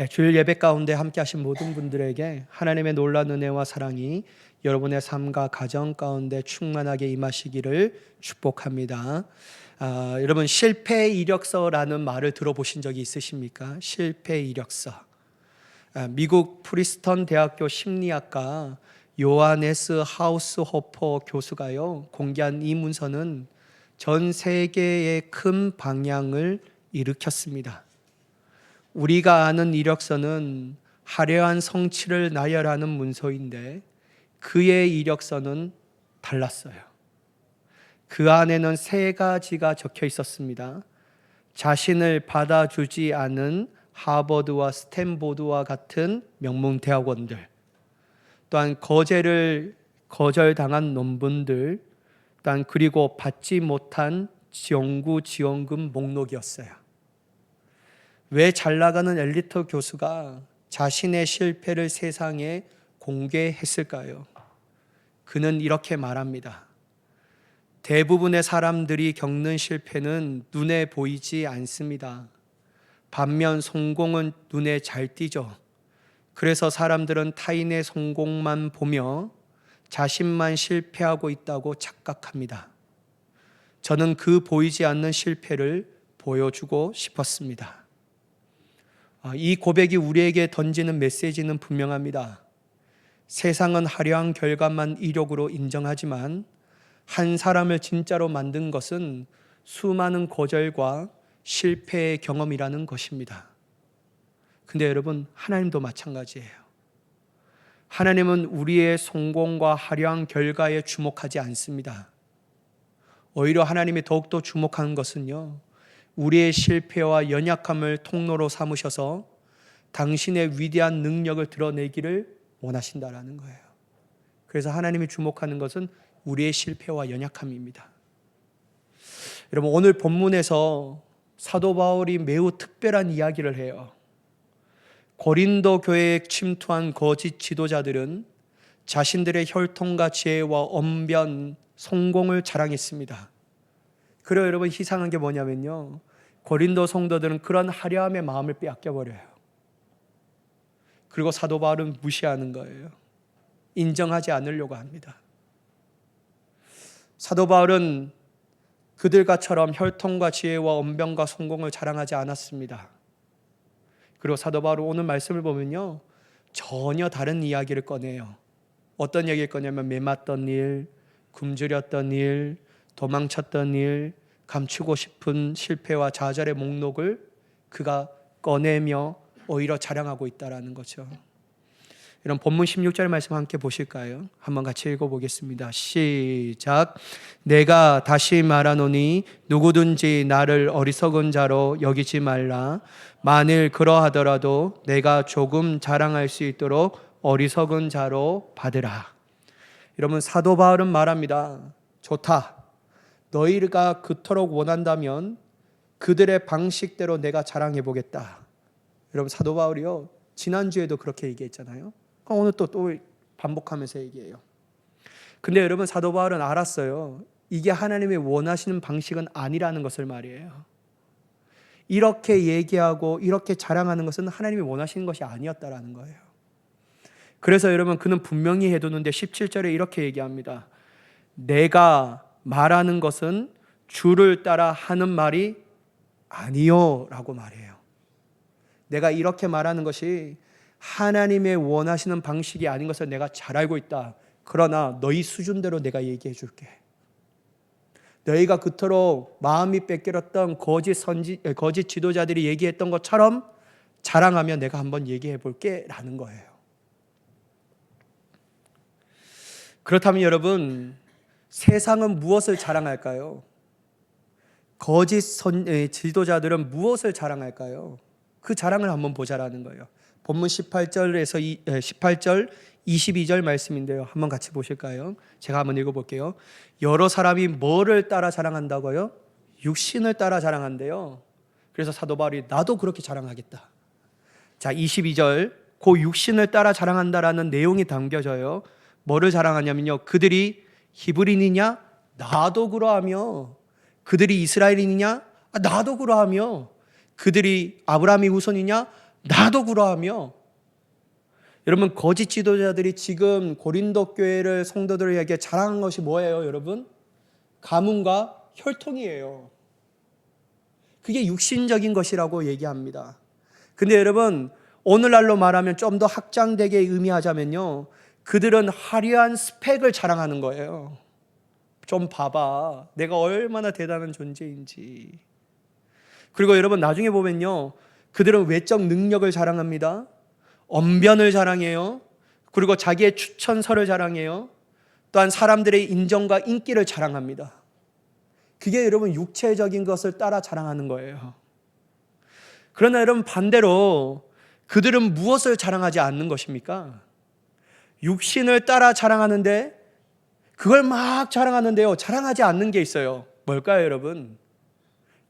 주일 예배 가운데 함께 하신 모든 분들에게 하나님의 놀라운 은혜와 사랑이 여러분의 삶과 가정 가운데 충만하게 임하시기를 축복합니다. 여러분 실패 이력서라는 말을 들어보신 적이 있으십니까? 실패 이력서. 미국 프리스턴 대학교 심리학과 요하네스 하우스호퍼 교수가요 공개한 이 문서는 전 세계의 큰 방향을 일으켰습니다. 우리가 아는 이력서는 화려한 성취를 나열하는 문서인데 그의 이력서는 달랐어요. 그 안에는 세 가지가 적혀 있었습니다. 자신을 받아주지 않은 하버드와 스탠포드와 같은 명문 대학원들, 또한 거제를 거절당한 논문들, 또한 그리고 받지 못한 연구 지원금 목록이었어요. 왜 잘 나가는 엘리트 교수가 자신의 실패를 세상에 공개했을까요? 그는 이렇게 말합니다. 대부분의 사람들이 겪는 실패는 눈에 보이지 않습니다. 반면 성공은 눈에 잘 띄죠. 그래서 사람들은 타인의 성공만 보며 자신만 실패하고 있다고 착각합니다. 저는 그 보이지 않는 실패를 보여주고 싶었습니다. 이 고백이 우리에게 던지는 메시지는 분명합니다. 세상은 화려한 결과만 이력으로 인정하지만 한 사람을 진짜로 만든 것은 수많은 거절과 실패의 경험이라는 것입니다. 근데 여러분, 하나님도 마찬가지예요. 하나님은 우리의 성공과 화려한 결과에 주목하지 않습니다. 오히려 하나님이 더욱더 주목하는 것은요, 우리의 실패와 연약함을 통로로 삼으셔서 당신의 위대한 능력을 드러내기를 원하신다라는 거예요. 그래서 하나님이 주목하는 것은 우리의 실패와 연약함입니다. 여러분, 오늘 본문에서 사도 바울이 매우 특별한 이야기를 해요. 고린도 교회에 침투한 거짓 지도자들은 자신들의 혈통과 지혜와 언변, 성공을 자랑했습니다. 그래요, 여러분, 이상한 게 뭐냐면요, 고린도 성도들은 그런 화려함의 마음을 빼앗겨버려요. 그리고 사도 바울은 무시하는 거예요. 인정하지 않으려고 합니다. 사도 바울은 그들과처럼 혈통과 지혜와 언변과 성공을 자랑하지 않았습니다. 그리고 사도 바울은 오늘 말씀을 보면요, 전혀 다른 이야기를 꺼내요. 어떤 얘기를 꺼내냐면 매맞던 일, 굶주렸던 일, 도망쳤던 일, 감추고 싶은 실패와 좌절의 목록을 그가 꺼내며 오히려 자랑하고 있다는 거죠. 이런 본문 16절 말씀 함께 보실까요? 한번 같이 읽어보겠습니다. 시작. 내가 다시 말하노니 누구든지 나를 어리석은 자로 여기지 말라. 만일 그러하더라도 내가 조금 자랑할 수 있도록 어리석은 자로 받으라. 여러분, 사도 바울은 말합니다. 좋다. 너희가 그토록 원한다면 그들의 방식대로 내가 자랑해 보겠다. 여러분, 사도 바울이요, 지난주에도 그렇게 얘기했잖아요. 오늘 또 반복하면서 얘기해요. 근데 여러분, 사도 바울은 알았어요. 이게 하나님이 원하시는 방식은 아니라는 것을 말이에요. 이렇게 얘기하고 이렇게 자랑하는 것은 하나님이 원하시는 것이 아니었다라는 거예요. 그래서 여러분, 그는 분명히 해두는데 17절에 이렇게 얘기합니다. 내가 말하는 것은 주를 따라 하는 말이 아니요 라고 말해요. 내가 이렇게 말하는 것이 하나님의 원하시는 방식이 아닌 것을 내가 잘 알고 있다. 그러나 너희 수준대로 내가 얘기해 줄게. 너희가 그토록 마음이 뺏겨졌던 거짓 지도자들이 얘기했던 것처럼 자랑하며 내가 한번 얘기해 볼게 라는 거예요. 그렇다면 여러분, 세상은 무엇을 자랑할까요? 거짓 지도자들은 무엇을 자랑할까요? 그 자랑을 한번 보자라는 거예요. 본문 18절 22절 말씀인데요. 한번 같이 보실까요? 제가 한번 읽어볼게요. 여러 사람이 뭐를 따라 자랑한다고요? 육신을 따라 자랑한대요. 그래서 사도 바울이 나도 그렇게 자랑하겠다. 자, 22절 그 육신을 따라 자랑한다라는 내용이 담겨져요. 뭐를 자랑하냐면요, 그들이 히브리인이냐? 나도 그러하며. 그들이 이스라엘인이냐? 나도 그러하며. 그들이 아브라함의 후손이냐? 나도 그러하며, 여러분 거짓 지도자들이 지금 고린도 교회를 성도들에게 자랑한 것이 뭐예요, 여러분? 가문과 혈통이에요. 그게 육신적인 것이라고 얘기합니다. 근데 여러분, 오늘날로 말하면 좀 더 확장되게 의미하자면요, 그들은 화려한 스펙을 자랑하는 거예요. 좀 봐봐, 내가 얼마나 대단한 존재인지. 그리고 여러분 나중에 보면요, 그들은 외적 능력을 자랑합니다. 언변을 자랑해요. 그리고 자기의 추천서를 자랑해요. 또한 사람들의 인정과 인기를 자랑합니다. 그게 여러분 육체적인 것을 따라 자랑하는 거예요. 그러나 여러분 반대로 그들은 무엇을 자랑하지 않는 것입니까? 육신을 따라 자랑하는데, 그걸 막 자랑하는데요, 자랑하지 않는 게 있어요. 뭘까요, 여러분?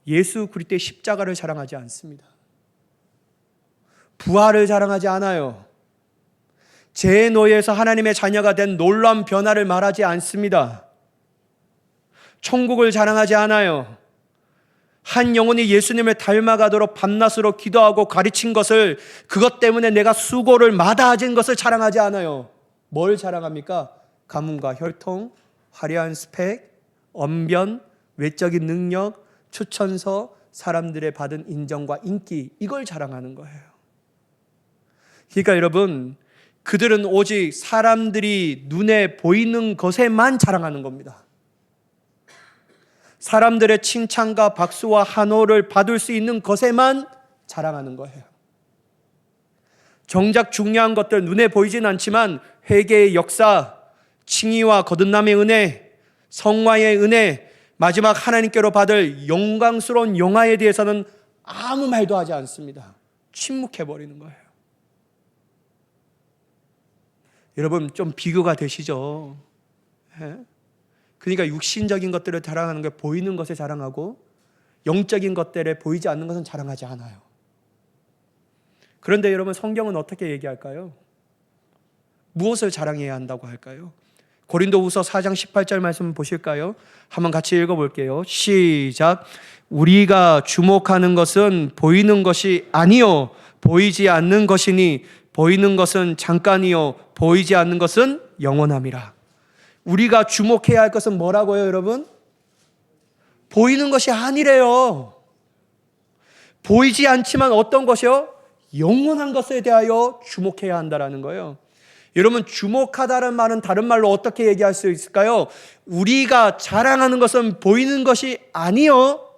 예수 그리스도의 십자가를 자랑하지 않습니다. 부활을 자랑하지 않아요. 죄의 노예에서 하나님의 자녀가 된 놀라운 변화를 말하지 않습니다. 천국을 자랑하지 않아요. 한 영혼이 예수님을 닮아가도록 밤낮으로 기도하고 가르친 것을, 그것 때문에 내가 수고를 마다하진 것을 자랑하지 않아요. 뭘 자랑합니까? 가문과 혈통, 화려한 스펙, 언변, 외적인 능력, 추천서, 사람들의 받은 인정과 인기, 이걸 자랑하는 거예요. 그러니까 여러분, 그들은 오직 사람들이 눈에 보이는 것에만 자랑하는 겁니다. 사람들의 칭찬과 박수와 환호를 받을 수 있는 것에만 자랑하는 거예요. 정작 중요한 것들 눈에 보이진 않지만 회개의 역사, 칭의와 거듭남의 은혜, 성화의 은혜, 마지막 하나님께로 받을 영광스러운 영화에 대해서는 아무 말도 하지 않습니다. 침묵해버리는 거예요. 여러분 좀 비교가 되시죠? 그러니까 육신적인 것들을 자랑하는 게 보이는 것에 자랑하고, 영적인 것들에 보이지 않는 것은 자랑하지 않아요. 그런데 여러분 성경은 어떻게 얘기할까요? 무엇을 자랑해야 한다고 할까요? 고린도후서 4장 18절 말씀 보실까요? 한번 같이 읽어볼게요. 시작. 우리가 주목하는 것은 보이는 것이 아니요 보이지 않는 것이니 보이는 것은 잠깐이요 보이지 않는 것은 영원함이라. 우리가 주목해야 할 것은 뭐라고요, 여러분? 보이는 것이 아니래요. 보이지 않지만 어떤 것이요? 영원한 것에 대하여 주목해야 한다라는 거예요. 여러분 주목하다는 말은 다른 말로 어떻게 얘기할 수 있을까요? 우리가 자랑하는 것은 보이는 것이 아니요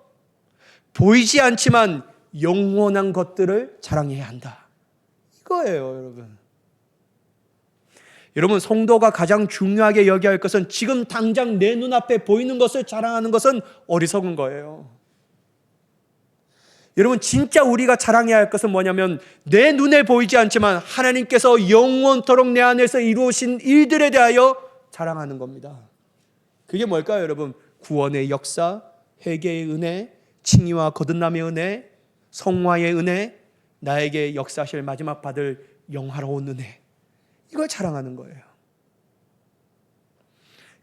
보이지 않지만 영원한 것들을 자랑해야 한다, 이거예요. 여러분 성도가 가장 중요하게 여겨야 할 것은 지금 당장 내 눈앞에 보이는 것을 자랑하는 것은 어리석은 거예요. 여러분 진짜 우리가 자랑해야 할 것은 뭐냐면, 내 눈에 보이지 않지만 하나님께서 영원토록 내 안에서 이루신 일들에 대하여 자랑하는 겁니다. 그게 뭘까요, 여러분? 구원의 역사, 회개의 은혜, 칭의와 거듭남의 은혜, 성화의 은혜, 나에게 역사하실 마지막 받을 영화로운 은혜, 이걸 자랑하는 거예요.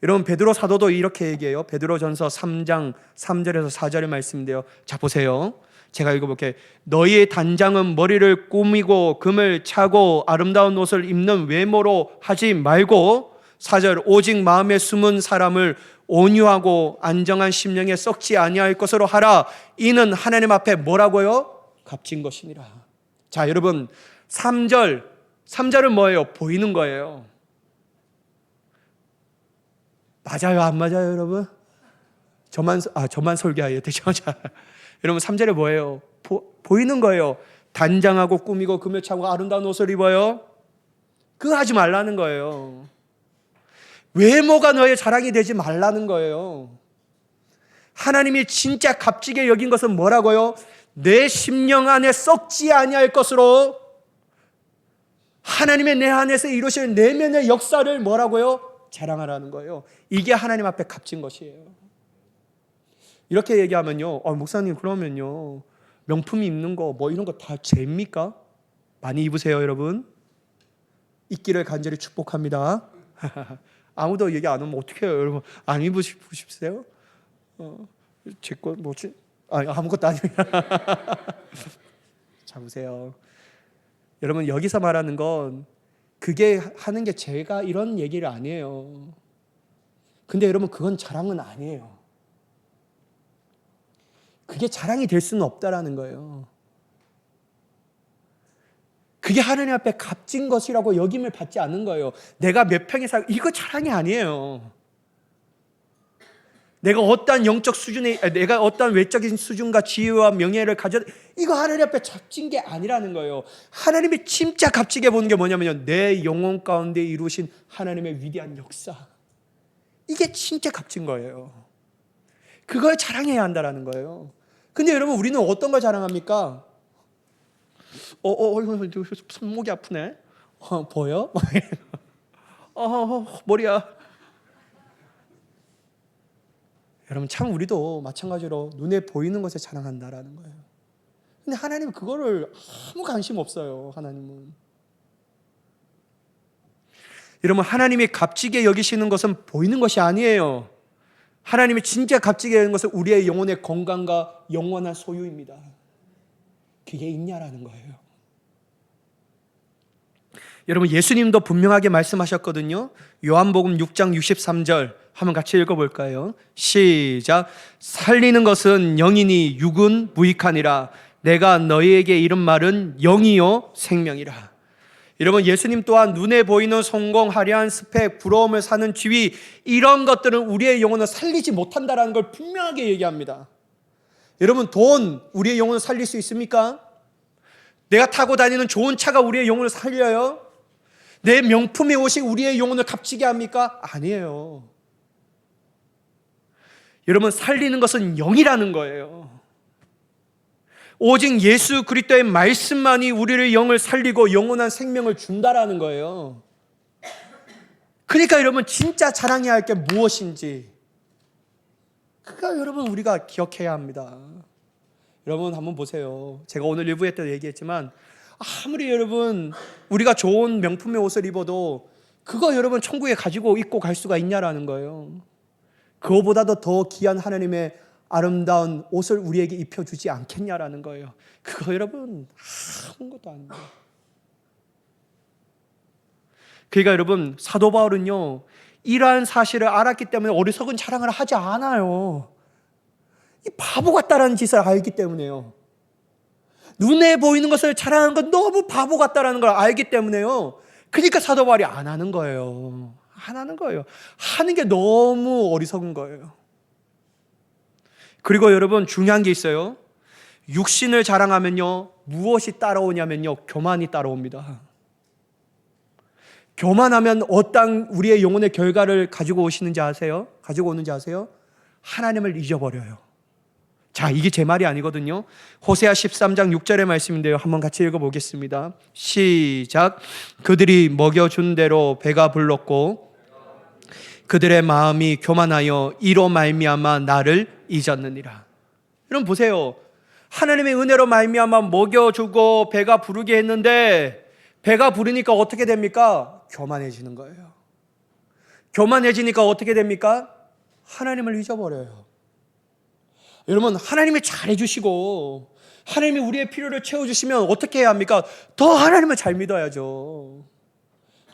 여러분 베드로 사도도 이렇게 얘기해요. 베드로전서 3장 3절에서 4절의 말씀인데요, 자 보세요. 제가 읽어볼게요. 너희의 단장은 머리를 꾸미고 금을 차고 아름다운 옷을 입는 외모로 하지 말고, 4절, 오직 마음에 숨은 사람을 온유하고 안정한 심령에 썩지 아니할 것으로 하라. 이는 하나님 앞에 뭐라고요? 값진 것이니라. 자 여러분 3절은 뭐예요? 보이는 거예요. 맞아요, 안 맞아요, 여러분? 저만 설교해야 되죠. 여러분 3절에 뭐예요? 보이는 거예요. 단장하고 꾸미고 금을 차고 아름다운 옷을 입어요. 그거 하지 말라는 거예요. 외모가 너의 자랑이 되지 말라는 거예요. 하나님이 진짜 값지게 여긴 것은 뭐라고요? 내 심령 안에 썩지 아니할 것으로 하나님의 내 안에서 이루실 내면의 역사를 뭐라고요? 자랑하라는 거예요. 이게 하나님 앞에 값진 것이에요. 이렇게 얘기하면요, 목사님 그러면요 명품이 입는 거 뭐 이런 거 다 죄입니까? 많이 입으세요, 여러분. 입기를 간절히 축복합니다. 아무도 얘기 안 하면 어떡해요, 여러분? 안 입으시고 싶으세요? 제 거 뭐지? 아무것도 아닙니다. 자 보세요. 여러분 여기서 말하는 건 그게 하는 게 제가 이런 얘기를 아니에요. 근데 여러분 그건 자랑은 아니에요. 그게 자랑이 될 수는 없다라는 거예요. 그게 하나님 앞에 값진 것이라고 여김을 받지 않는 거예요. 내가 몇 평에 살고 이거 자랑이 아니에요. 내가 어떠한 영적 수준에, 내가 어떠한 외적인 수준과 지혜와 명예를 가져, 이거 하나님 앞에 값진 게 아니라는 거예요. 하나님이 진짜 값지게 보는 게 뭐냐면요, 내 영혼 가운데 이루신 하나님의 위대한 역사, 이게 진짜 값진 거예요. 그걸 자랑해야 한다라는 거예요. 근데 여러분 우리는 어떤 걸 자랑합니까? 손목이 아프네. 보여? 머리야. 여러분 참 우리도 마찬가지로 눈에 보이는 것에 자랑한다라는 거예요. 근데 하나님은 그거를 아무 관심 없어요. 하나님은. 여러분 하나님이 값지게 여기시는 것은 보이는 것이 아니에요. 하나님이 진짜 값지게 여기는 것은 우리의 영혼의 건강과 영원한 소유입니다. 그게 있냐라는 거예요. 여러분 예수님도 분명하게 말씀하셨거든요. 요한복음 6장 63절 한번 같이 읽어볼까요? 시작. 살리는 것은 영이니 육은 무익하니라. 내가 너희에게 이른 말은 영이요 생명이라. 여러분 예수님 또한 눈에 보이는 성공, 화려한 스펙, 부러움을 사는 지위, 이런 것들은 우리의 영혼을 살리지 못한다는 걸 분명하게 얘기합니다. 여러분 돈 우리의 영혼을 살릴 수 있습니까? 내가 타고 다니는 좋은 차가 우리의 영혼을 살려요? 내 명품의 옷이 우리의 영혼을 값지게 합니까? 아니에요. 여러분 살리는 것은 영이라는 거예요. 오직 예수 그리스도의 말씀만이 우리를 영을 살리고 영원한 생명을 준다라는 거예요. 그러니까 여러분 진짜 자랑해야 할 게 무엇인지 그거 여러분 우리가 기억해야 합니다. 여러분 한번 보세요. 제가 오늘 일부에 때도 얘기했지만 아무리 여러분 우리가 좋은 명품의 옷을 입어도 그거 여러분 천국에 가지고 입고 갈 수가 있냐라는 거예요. 그거보다도 더 귀한 하나님의 아름다운 옷을 우리에게 입혀주지 않겠냐라는 거예요. 그거 여러분 아무것도 아닙니다. 그러니까 여러분 사도 바울은요 이러한 사실을 알았기 때문에 어리석은 자랑을 하지 않아요. 이 바보 같다라는 짓을 알기 때문에요. 눈에 보이는 것을 자랑하는 건 너무 바보 같다라는 걸 알기 때문에요. 그러니까 사도 바울이 안 하는 거예요. 안 하는 거예요. 하는 게 너무 어리석은 거예요. 그리고 여러분 중요한 게 있어요. 육신을 자랑하면요 무엇이 따라오냐면요 교만이 따라옵니다. 교만하면 어떤 우리의 영혼의 결과를 가지고 오시는지 아세요? 가지고 오는지 아세요? 하나님을 잊어버려요. 자, 이게 제 말이 아니거든요. 호세아 13장 6절의 말씀인데요. 한번 같이 읽어보겠습니다. 시작. 그들이 먹여준 대로 배가 불렀고 그들의 마음이 교만하여 이로 말미암아 나를 잊었느니라. 여러분 보세요. 하나님의 은혜로 말미암아 먹여주고 배가 부르게 했는데 배가 부르니까 어떻게 됩니까? 교만해지는 거예요. 교만해지니까 어떻게 됩니까? 하나님을 잊어버려요. 여러분 하나님이 잘해주시고 하나님이 우리의 필요를 채워주시면 어떻게 해야 합니까? 더 하나님을 잘 믿어야죠.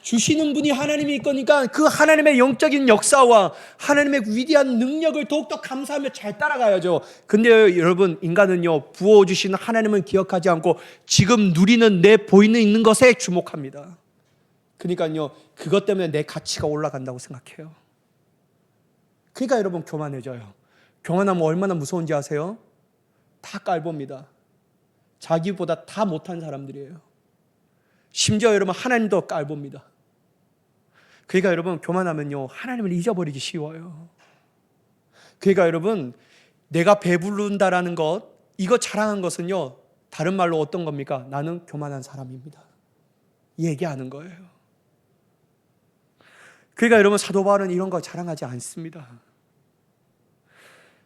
주시는 분이 하나님이 있거니까 그 하나님의 영적인 역사와 하나님의 위대한 능력을 더욱더 감사하며 잘 따라가야죠. 근데 여러분 인간은요 부어주시는 하나님은 기억하지 않고 지금 누리는 내 보이는 있는 것에 주목합니다. 그러니까요 그것 때문에 내 가치가 올라간다고 생각해요. 그러니까 여러분 교만해져요. 교만하면 얼마나 무서운지 아세요? 다 깔봅니다. 자기보다 다 못한 사람들이에요. 심지어 여러분 하나님도 깔봅니다. 그러니까 여러분 교만하면요 하나님을 잊어버리기 쉬워요. 그러니까 여러분 내가 배부른다라는 것 이거 자랑한 것은요 다른 말로 어떤 겁니까? 나는 교만한 사람입니다. 얘기하는 거예요. 그러니까 여러분 사도 바울은 이런 거 자랑하지 않습니다.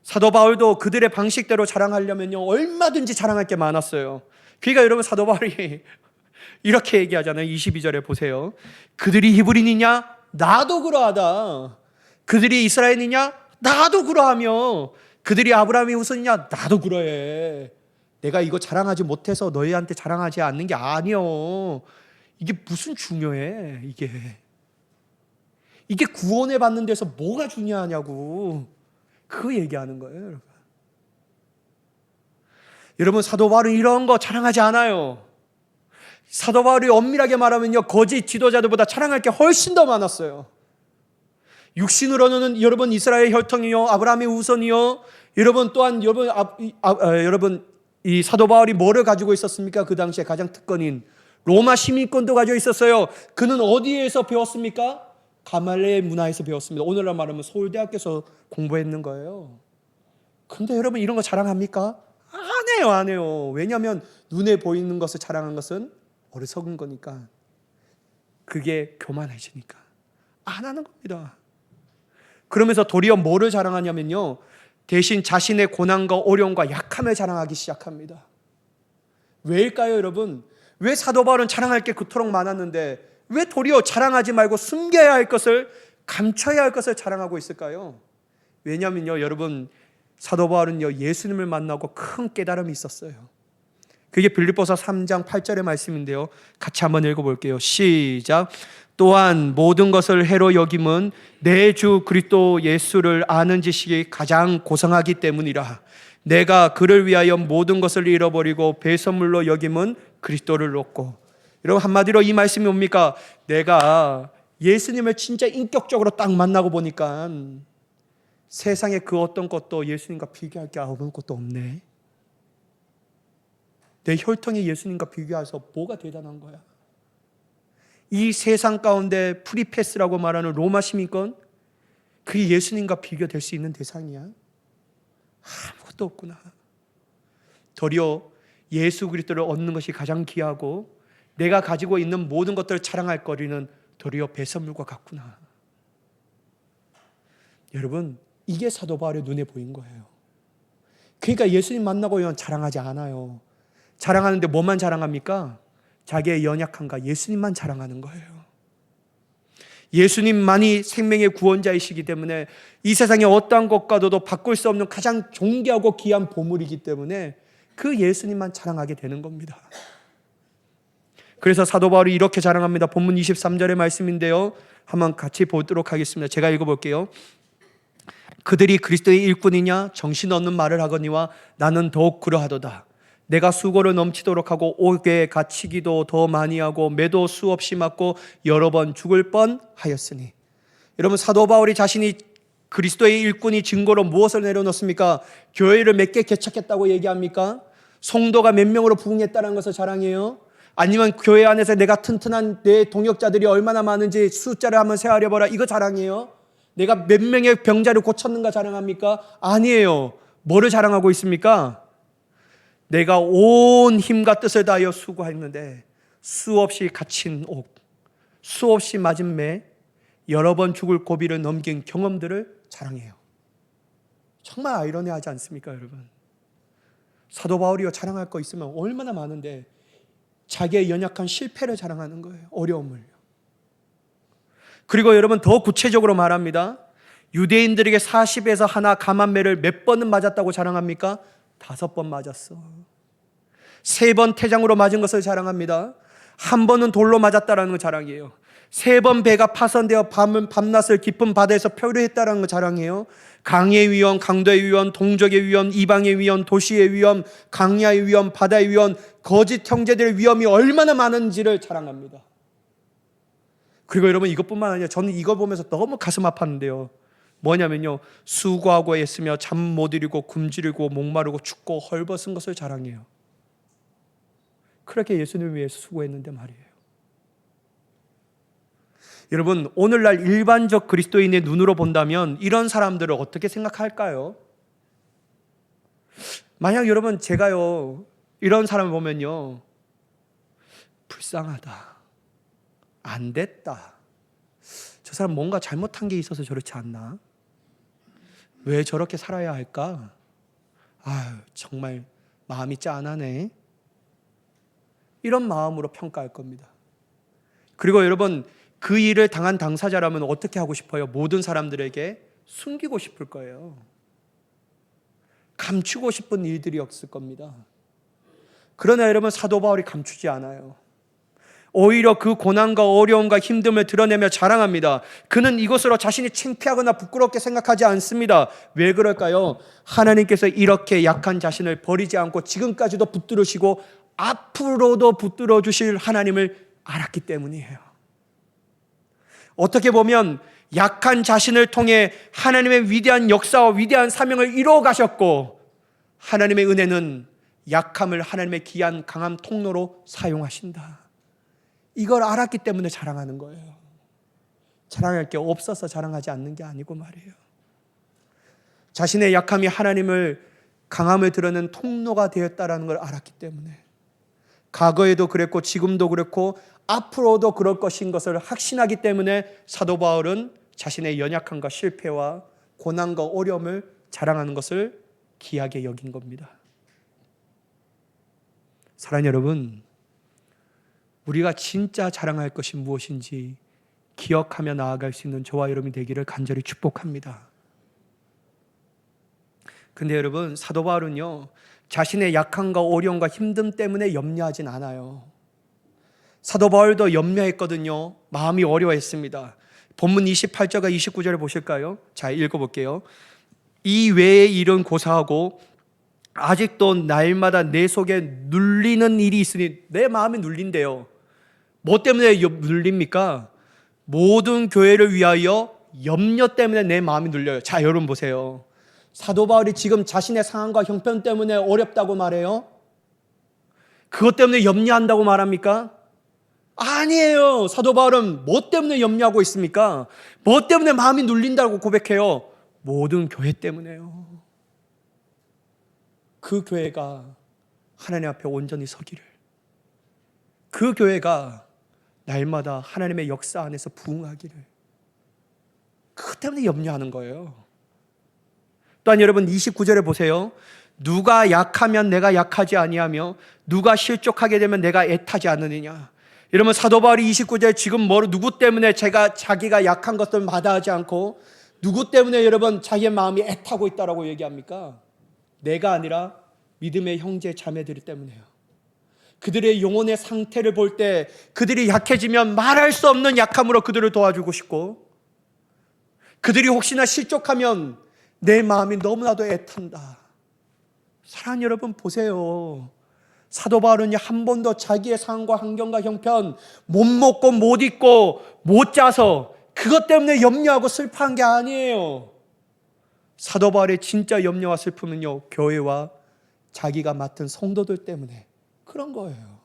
사도 바울도 그들의 방식대로 자랑하려면요 얼마든지 자랑할 게 많았어요. 그러니까 여러분 사도 바울이 이렇게 얘기하잖아요. 22절에 보세요. 그들이 히브리니냐? 나도 그러하다. 그들이 이스라엘이냐? 나도 그러하며 그들이 아브라함의 후손이냐? 나도 그러해. 내가 이거 자랑하지 못해서 너희한테 자랑하지 않는 게 아니요. 이게 무슨 중요해, 이게 구원을 받는 데서 뭐가 중요하냐고. 그 얘기하는 거예요, 여러분. 여러분, 사도 바울은 이런 거 자랑하지 않아요. 사도 바울이 엄밀하게 말하면요, 거짓 지도자들보다 자랑할 게 훨씬 더 많았어요. 육신으로는 여러분 이스라엘 혈통이요, 아브라함의 후손이요. 여러분 또한 여러분 이 사도 바울이 뭐를 가지고 있었습니까? 그 당시에 가장 특권인 로마 시민권도 가지고 있었어요. 그는 어디에서 배웠습니까? 가말리엘 문화에서 배웠습니다. 오늘날 말하면 서울대학교에서 공부했는 거예요. 근데 여러분 이런 거 자랑합니까? 안 해요. 왜냐하면 눈에 보이는 것을 자랑한 것은 어리석은 거니까. 그게 교만해지니까 안 하는 겁니다. 그러면서 도리어 뭐를 자랑하냐면요, 대신 자신의 고난과 어려움과 약함을 자랑하기 시작합니다. 왜일까요, 여러분? 왜 사도 바울은 자랑할 게 그토록 많았는데 왜 도리어 자랑하지 말고 숨겨야 할 것을, 감춰야 할 것을 자랑하고 있을까요? 왜냐면요, 여러분, 사도 바울은요, 예수님을 만나고 큰 깨달음이 있었어요. 그게 빌립보서 3장 8절의 말씀인데요, 같이 한번 읽어볼게요. 시작. 또한 모든 것을 해로 여김은 내 주 그리스도 예수를 아는 지식이 가장 고상하기 때문이라. 내가 그를 위하여 모든 것을 잃어버리고 배선물로 여김은 그리스도를 얻고. 여러분, 한마디로 이 말씀이 뭡니까? 내가 예수님을 진짜 인격적으로 딱 만나고 보니까 세상에 그 어떤 것도 예수님과 비교할 게 아무것도 없네. 내 혈통이 예수님과 비교해서 뭐가 대단한 거야? 이 세상 가운데 프리패스라고 말하는 로마 시민권, 그게 예수님과 비교될 수 있는 대상이야? 아무것도 없구나. 도리어 예수 그리스도를 얻는 것이 가장 귀하고 내가 가지고 있는 모든 것들을 자랑할 거리는 도리어 배설물과 같구나. 여러분, 이게 사도 바울의 눈에 보인 거예요. 그러니까 예수님 만나고 자랑하지 않아요. 자랑하는데 뭐만 자랑합니까? 자기의 연약함과 예수님만 자랑하는 거예요. 예수님만이 생명의 구원자이시기 때문에 이 세상의 어떠한 것과도 바꿀 수 없는 가장 존귀하고 귀한 보물이기 때문에 그 예수님만 자랑하게 되는 겁니다. 그래서 사도 바울이 이렇게 자랑합니다. 본문 23절의 말씀인데요, 한번 같이 보도록 하겠습니다. 제가 읽어볼게요. 그들이 그리스도의 일꾼이냐 정신없는 말을 하거니와 나는 더욱 그러하도다. 내가 수고를 넘치도록 하고 옥에 갇히기도 더 많이 하고 매도 수없이 맞고 여러 번 죽을 뻔하였으니. 여러분, 사도 바울이 자신이 그리스도의 일꾼이 증거로 무엇을 내려놓습니까? 교회를 몇 개 개척했다고 얘기합니까? 성도가 몇 명으로 부흥했다는 것을 자랑해요? 아니면 교회 안에서 내가 튼튼한 내 동역자들이 얼마나 많은지 숫자를 한번 세어려봐라, 이거 자랑해요? 내가 몇 명의 병자를 고쳤는가 자랑합니까? 아니에요. 뭐를 자랑하고 있습니까? 내가 온 힘과 뜻을 다하여 수고했는데 수없이 갇힌 옥, 수없이 맞은 매, 여러 번 죽을 고비를 넘긴 경험들을 자랑해요. 정말 아이러니하지 않습니까, 여러분? 사도 바울이요, 자랑할 거 있으면 얼마나 많은데 자기의 연약한 실패를 자랑하는 거예요. 어려움을요. 그리고 여러분, 더 구체적으로 말합니다. 유대인들에게 40에서 하나 감한매를 몇 번은 맞았다고 자랑합니까? 5번 맞았어. 3번 태장으로 맞은 것을 자랑합니다. 1번은 돌로 맞았다라는 거 자랑이에요. 3번 배가 파손되어 밤낮을 깊은 바다에서 표류했다라는 거 자랑이에요. 강의 위험, 강도의 위험, 동족의 위험, 이방의 위험, 도시의 위험, 강야의 위험, 바다의 위험, 거짓 형제들의 위험이 얼마나 많은지를 자랑합니다. 그리고 여러분, 이것뿐만 아니라 저는 이거 보면서 너무 가슴 아팠는데요. 뭐냐면요, 수고하고 애쓰며 잠 못 이루고 굶주리고 목마르고 춥고 헐벗은 것을 자랑해요. 그렇게 예수님을 위해서 수고했는데 말이에요. 여러분, 오늘날 일반적 그리스도인의 눈으로 본다면 이런 사람들을 어떻게 생각할까요? 만약 여러분, 제가요 이런 사람을 보면요, 불쌍하다, 안 됐다, 저 사람 뭔가 잘못한 게 있어서 저렇지 않나? 왜 저렇게 살아야 할까? 아유, 정말 마음이 짠하네, 이런 마음으로 평가할 겁니다. 그리고 여러분, 그 일을 당한 당사자라면 어떻게 하고 싶어요? 모든 사람들에게 숨기고 싶을 거예요. 감추고 싶은 일들이 없을 겁니다. 그러나 여러분, 사도 바울이 감추지 않아요. 오히려 그 고난과 어려움과 힘듦을 드러내며 자랑합니다. 그는 이것으로 자신이 창피하거나 부끄럽게 생각하지 않습니다. 왜 그럴까요? 하나님께서 이렇게 약한 자신을 버리지 않고 지금까지도 붙들으시고 앞으로도 붙들어 주실 하나님을 알았기 때문이에요. 어떻게 보면 약한 자신을 통해 하나님의 위대한 역사와 위대한 사명을 이루어 가셨고, 하나님의 은혜는 약함을 하나님의 귀한 강한 통로로 사용하신다. 이걸 알았기 때문에 자랑하는 거예요. 자랑할 게 없어서 자랑하지 않는 게 아니고 말이에요. 자신의 약함이 하나님을 강함을 드러내는 통로가 되었다라는 걸 알았기 때문에, 과거에도 그랬고 지금도 그렇고 앞으로도 그럴 것인 것을 확신하기 때문에 사도 바울은 자신의 연약함과 실패와 고난과 어려움을 자랑하는 것을 귀하게 여긴 겁니다. 사랑하는 여러분, 우리가 진짜 자랑할 것이 무엇인지 기억하며 나아갈 수 있는 저와 여러분이 되기를 간절히 축복합니다. 근데 여러분, 사도 바울은요, 자신의 약함과 어려움과 힘듦 때문에 염려하진 않아요. 사도 바울도 염려했거든요. 마음이 어려워했습니다. 본문 28절과 29절을 보실까요? 자, 읽어볼게요. 이 외의 일은 고사하고 아직도 날마다 내 속에 눌리는 일이 있으니, 내 마음이 눌린대요. 뭐 때문에 눌립니까? 모든 교회를 위하여 염려 때문에 내 마음이 눌려요. 자, 여러분 보세요. 사도 바울이 지금 자신의 상황과 형편 때문에 어렵다고 말해요? 그것 때문에 염려한다고 말합니까? 아니에요. 사도 바울은 뭐 때문에 염려하고 있습니까? 뭐 때문에 마음이 눌린다고 고백해요? 모든 교회 때문에요. 그 교회가 하나님 앞에 온전히 서기를, 그 교회가 날마다 하나님의 역사 안에서 부흥하기를, 그것 때문에 염려하는 거예요. 또한 여러분 29절에 보세요. 누가 약하면 내가 약하지 아니하며 누가 실족하게 되면 내가 애타지 않느냐. 여러분, 사도 바울이 29절에 지금 누구 때문에 자기가 약한 것들 마다하지 않고 누구 때문에 여러분 자기의 마음이 애타고 있다라고 얘기합니까? 내가 아니라 믿음의 형제 자매들 때문에요. 그들의 영혼의 상태를 볼 때 그들이 약해지면 말할 수 없는 약함으로 그들을 도와주고 싶고, 그들이 혹시나 실족하면 내 마음이 너무나도 애탄다. 사랑하는 여러분, 보세요. 사도 바울은 한 번도 자기의 상황과 환경과 형편, 못 먹고 못 입고 못 자서 그것 때문에 염려하고 슬퍼한 게 아니에요. 사도 바울의 진짜 염려와 슬픔은요, 교회와 자기가 맡은 성도들 때문에 그런 거예요.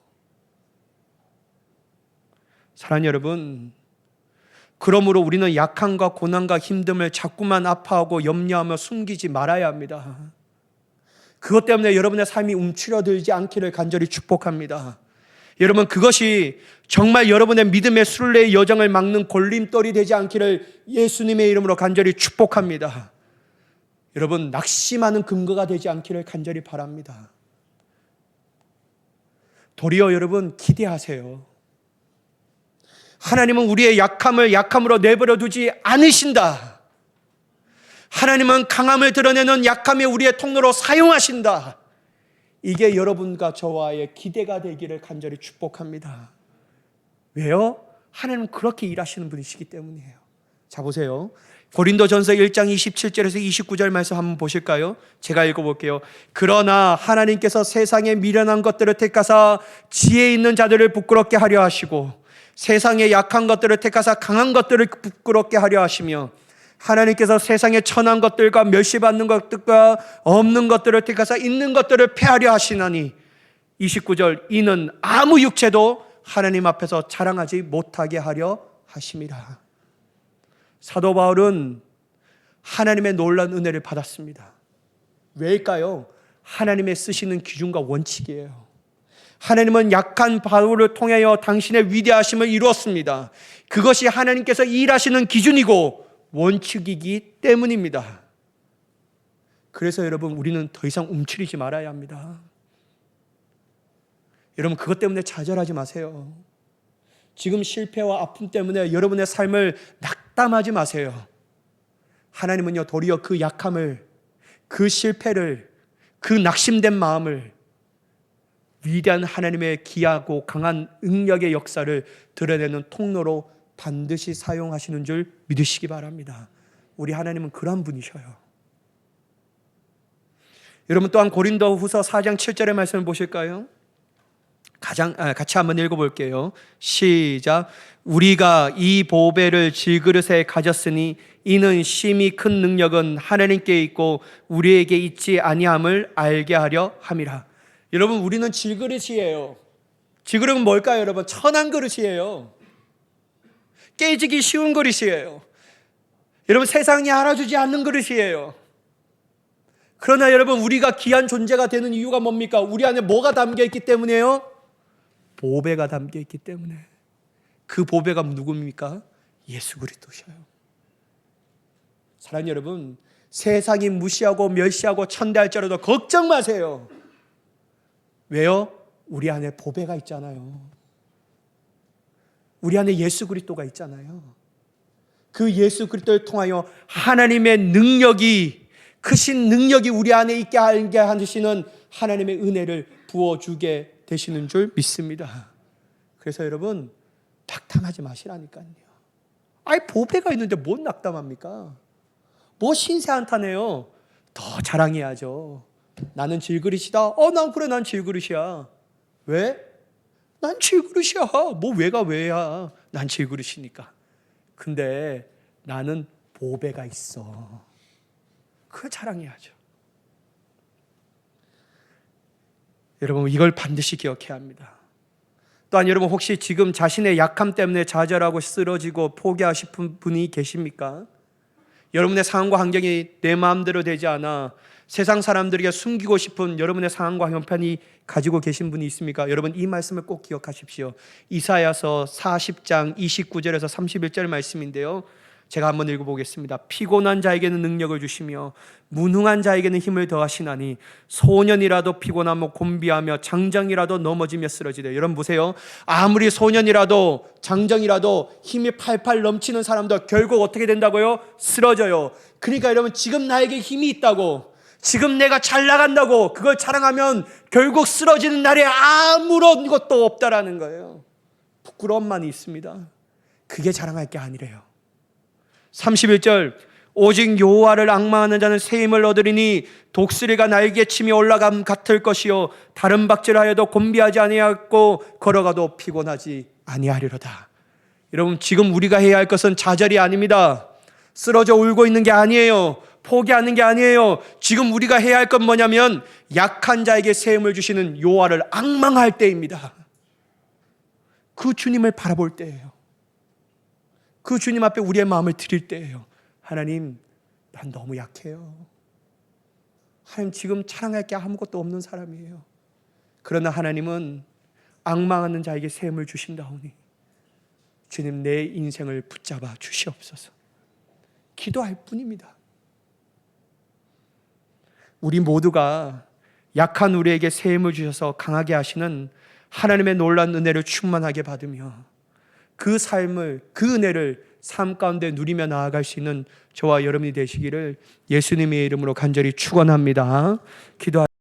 사랑하는 여러분, 그러므로 우리는 약함과 고난과 힘듦을 자꾸만 아파하고 염려하며 숨기지 말아야 합니다. 그것 때문에 여러분의 삶이 움츠러들지 않기를 간절히 축복합니다. 여러분, 그것이 정말 여러분의 믿음의 순례의 여정을 막는 걸림돌이 되지 않기를 예수님의 이름으로 간절히 축복합니다. 여러분, 낙심하는 근거가 되지 않기를 간절히 바랍니다. 도리어 여러분, 기대하세요. 하나님은 우리의 약함을 약함으로 내버려 두지 않으신다. 하나님은 강함을 드러내는 약함이 우리의 통로로 사용하신다. 이게 여러분과 저와의 기대가 되기를 간절히 축복합니다. 왜요? 하나님은 그렇게 일하시는 분이시기 때문이에요. 자, 보세요. 고린도전서 1장 27절에서 29절 말씀 한번 보실까요? 제가 읽어볼게요. 그러나 하나님께서 세상에 미련한 것들을 택하사 지혜 있는 자들을 부끄럽게 하려 하시고 세상에 약한 것들을 택하사 강한 것들을 부끄럽게 하려 하시며 하나님께서 세상에 천한 것들과 멸시받는 것들과 없는 것들을 택하사 있는 것들을 폐하려 하시나니 29절 이는 아무 육체도 하나님 앞에서 자랑하지 못하게 하려 하심이라. 사도 바울은 하나님의 놀라운 은혜를 받았습니다. 왜일까요? 하나님의 쓰시는 기준과 원칙이에요. 하나님은 약한 바울을 통하여 당신의 위대하심을 이루었습니다. 그것이 하나님께서 일하시는 기준이고 원칙이기 때문입니다. 그래서 여러분, 우리는 더 이상 움츠리지 말아야 합니다. 여러분, 그것 때문에 좌절하지 마세요. 지금 실패와 아픔 때문에 여러분의 삶을 낙담하지 마세요. 하나님은요, 도리어 그 약함을, 그 실패를, 그 낙심된 마음을 위대한 하나님의 귀하고 강한 능력의 역사를 드러내는 통로로 반드시 사용하시는 줄 믿으시기 바랍니다. 우리 하나님은 그런 분이셔요. 여러분 또한 고린도후서 4장 7절의 말씀을 보실까요? 같이 한번 읽어볼게요. 시작. 우리가 이 보배를 질그릇에 가졌으니 이는 심히 큰 능력은 하나님께 있고 우리에게 있지 아니함을 알게 하려 함이라. 여러분 우리는 질그릇이에요. 질그릇은 뭘까요 여러분? 천한 그릇이에요. 깨지기 쉬운 그릇이에요. 여러분 세상이 알아주지 않는 그릇이에요. 그러나 여러분 우리가 귀한 존재가 되는 이유가 뭡니까? 우리 안에 뭐가 담겨 있기 때문이에요? 보배가 담겨 있기 때문에. 그 보배가 누굽니까? 예수 그리스도셔요. 사랑하는 여러분, 세상이 무시하고 멸시하고 천대할지라도 걱정 마세요. 왜요? 우리 안에 보배가 있잖아요. 우리 안에 예수 그리스도가 있잖아요. 그 예수 그리스도를 통하여 하나님의 능력이, 크신 능력이 우리 안에 있게 하게 하시는 하나님의 은혜를 부어주게 되시는 줄 믿습니다. 그래서 여러분 낙담하지 마시라니까요. 아이 보배가 있는데 뭔 낙담합니까? 뭐 신세 한탄해요. 더 자랑해야죠. 나는 질그릇이다. 난 그래, 난 질그릇이야. 왜? 난 질그릇이야. 뭐 왜가 왜야? 난 질그릇이니까. 근데 나는 보배가 있어. 그걸 자랑해야죠. 여러분 이걸 반드시 기억해야 합니다. 또한 여러분 혹시 지금 자신의 약함 때문에 좌절하고 쓰러지고 포기하신 분이 계십니까? 여러분의 상황과 환경이 내 마음대로 되지 않아 세상 사람들에게 숨기고 싶은 여러분의 상황과 형편이 가지고 계신 분이 있습니까? 여러분 이 말씀을 꼭 기억하십시오. 이사야서 40장 29절에서 31절 말씀인데요, 제가 한번 읽어보겠습니다. 피곤한 자에게는 능력을 주시며 무능한 자에게는 힘을 더하시나니 소년이라도 피곤하며 곤비하며 장정이라도 넘어지며 쓰러지되. 여러분 보세요. 아무리 소년이라도 장정이라도 힘이 팔팔 넘치는 사람도 결국 어떻게 된다고요? 쓰러져요. 그러니까 여러분 지금 나에게 힘이 있다고, 지금 내가 잘 나간다고 그걸 자랑하면 결국 쓰러지는 날에 아무런 것도 없다라는 거예요. 부끄러움만 있습니다. 그게 자랑할 게 아니래요. 31절, 오직 여호와를 앙망하는 자는 새 힘을 얻으리니 독수리가 날개 치며 올라감 같을 것이요 다른 박질하여도 곤비하지 아니하고 걸어가도 피곤하지 아니하리로다. 여러분 지금 우리가 해야 할 것은 좌절이 아닙니다. 쓰러져 울고 있는 게 아니에요. 포기하는 게 아니에요. 지금 우리가 해야 할 건 뭐냐면 약한 자에게 새 힘을 주시는 여호와를 앙망할 때입니다. 그 주님을 바라볼 때예요. 그 주님 앞에 우리의 마음을 드릴 때예요. 하나님, 난 너무 약해요. 하나님 지금 자랑할 게 아무것도 없는 사람이에요. 그러나 하나님은 앙망하는 자에게 새 힘을 주신다오니 주님 내 인생을 붙잡아 주시옵소서. 기도할 뿐입니다. 우리 모두가 약한 우리에게 새 힘을 주셔서 강하게 하시는 하나님의 놀라운 은혜를 충만하게 받으며 그 삶을, 그 은혜를 삶 가운데 누리며 나아갈 수 있는 저와 여러분이 되시기를 예수님의 이름으로 간절히 축원합니다. 기도하